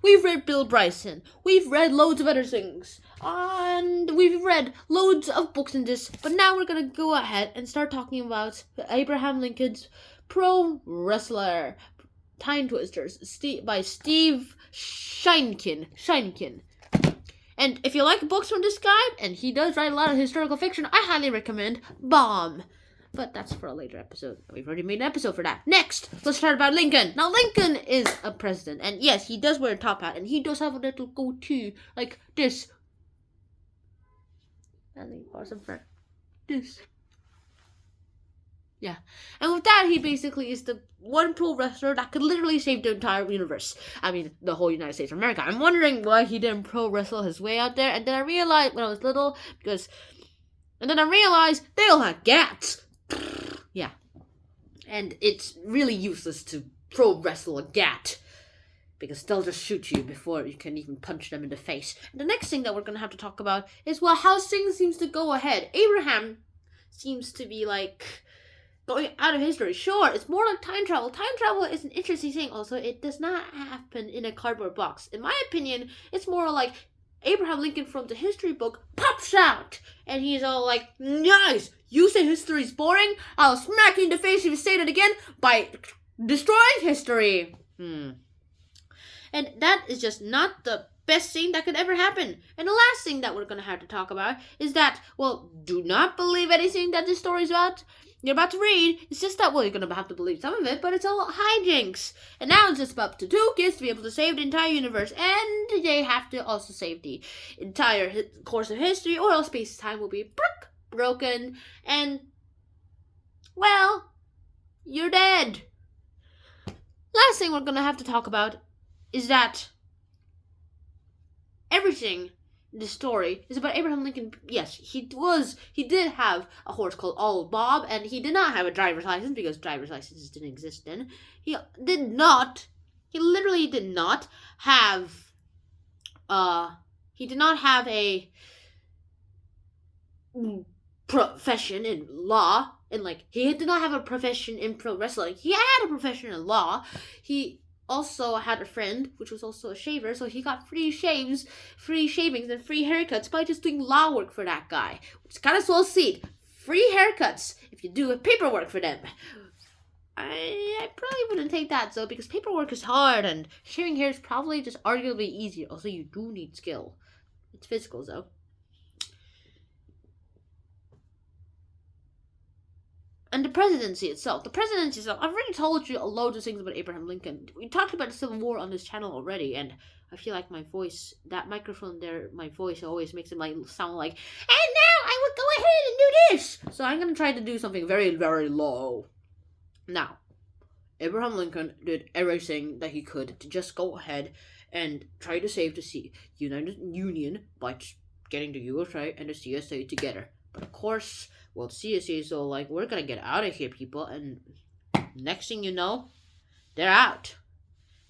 We've read Bill Bryson. We've read loads of other things. And we've read loads of books in this. But now we're going to go ahead and start talking about Abraham Lincoln's Pro Wrestler Time Twisters by Steve SHEINKIN. And if you like books from this guy, and he does write a lot of historical fiction, I highly recommend Bomb. But that's for a later episode. We've already made an episode for that. Next, let's start about Lincoln. Now, Lincoln is a president. And yes, he does wear a top hat. And he does have a little goatee like this. I think awesome for this. Yeah. And with that, he basically is the one pro wrestler that could literally save the entire universe. I mean, the whole United States of America. I'm wondering why he didn't pro wrestle his way out there. And then I realized when I was little, and then I realized they all had gats. Yeah. And it's really useless to pro wrestle a gat, because they'll just shoot you before you can even punch them in the face. And the next thing that we're going to have to talk about is, well, how things seems to go ahead. Abraham seems to be going out of history. Sure, it's more like time travel. Time travel is an interesting thing. Also, it does not happen in a cardboard box. In my opinion, it's more like Abraham Lincoln from the history book pops out, and he's all like, nice, you say history's boring? I'll smack you in the face if you say that again by destroying history. And that is just not the best thing that could ever happen. And the last thing that we're going to have to talk about is that, well, do not believe anything that this story's you're about to read. It's just that, well, you're going to have to believe some of it, but it's all hijinks. And now it's just up to two kids to be able to save the entire universe, and they have to also save the entire course of history, or else space-time will be broken, and, well, you're dead. Last thing we're going to have to talk about is that everything in the story is about Abraham Lincoln. Yes, he did have a horse called Old Bob, and he did not have a driver's license because driver's licenses didn't exist then. He literally did not have a profession in law, and he did not have a profession in pro wrestling. He had a profession in law. He also had a friend, which was also a shaver, so he got free shavings, and free haircuts by just doing law work for that guy. Which is kind of so sweet. Free haircuts if you do paperwork for them. I probably wouldn't take that, though, because paperwork is hard, and shaving hair is probably just arguably easier. Also, you do need skill. It's physical, though. And the presidency itself. I've already told you a load of things about Abraham Lincoln. We talked about the Civil War on this channel already, and I feel like my voice, that microphone there, my voice always makes it sound like, and now I will go ahead and do this. So I'm going to try to do something very, very low. Now, Abraham Lincoln did everything that he could to just go ahead and try to save the United Union by getting the USA and the CSA together. But of course, well, the CSA is all like, we're gonna get out of here, people, and next thing you know, they're out.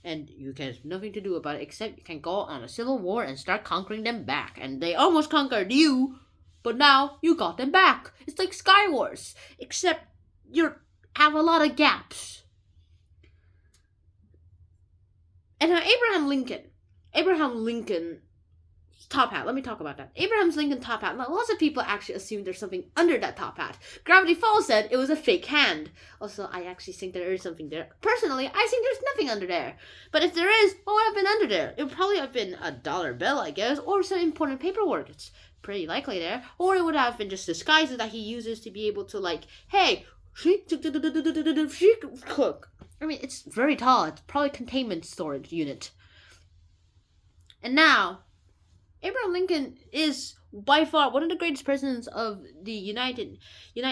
And you can have nothing to do about it, except you can go on a civil war and start conquering them back. And they almost conquered you, but now you got them back. It's like Sky Wars, except you have a lot of gaps. And now Abraham Lincoln top hat. Let me talk about that. Abraham Lincoln top hat. Now, lots of people actually assume there's something under that top hat. Gravity Falls said it was a fake hand. Also, I actually think there is something there. Personally, I think there's nothing under there. But if there is, what would have been under there? It would probably have been a dollar bill, I guess, or some important paperwork. It's pretty likely there. Or it would have been just disguises that he uses to be able to, hey, cook. I mean, it's very tall. It's probably a containment storage unit. And now, Abraham Lincoln is by far one of the greatest presidents of the United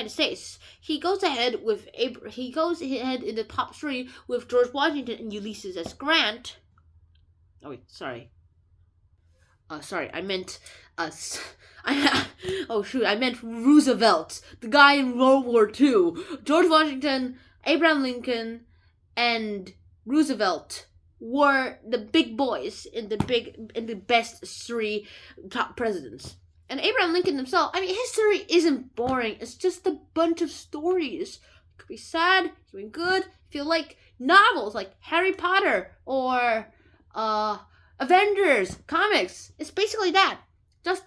States. He goes ahead in the top three with George Washington and Ulysses S. Grant. Oh wait, sorry. I meant I meant Roosevelt, the guy in World War II. George Washington, Abraham Lincoln, and Roosevelt were the big boys in the best three top presidents. And Abraham Lincoln himself, I mean, history isn't boring. It's just a bunch of stories. It could be sad, it could be good. If you like novels like Harry Potter or Avengers, comics. It's basically that. Just,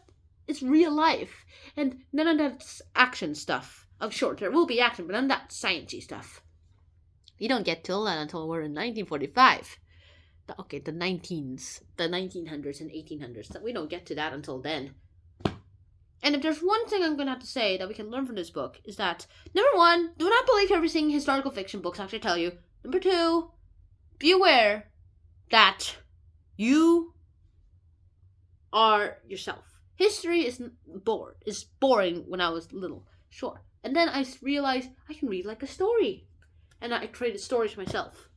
it's real life. And none of that's action stuff. Sure, there will be action, but none of that sciencey stuff. You don't get to that until we're in 1945. Okay, the 1900s and 1800s. We don't get to that until then. And if there's one thing I'm going to have to say that we can learn from this book is that, number one, do not believe everything historical fiction books actually tell you. Number two, be aware that you are yourself. History is boring when I was little, sure. And then I realized I can read like a story. And I created stories myself.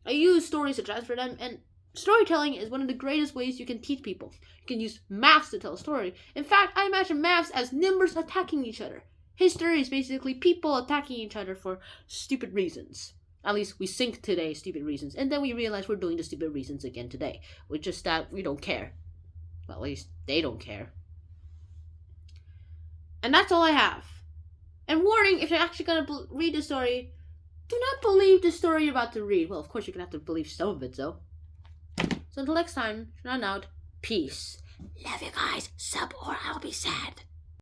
I use stories to transfer them, and storytelling is one of the greatest ways you can teach people. You can use maths to tell a story. In fact, I imagine maths as numbers attacking each other. History is basically people attacking each other for stupid reasons. At least we think today stupid reasons, and then we realize we're doing the stupid reasons again today. It's just that we don't care. Well, at least they don't care. And that's all I have. And warning, if you're actually going to read the story, do not believe the story you're about to read. Well, of course, you're going to have to believe some of it, though. So until next time, run out. Peace. Love you guys. Sub or I'll be sad.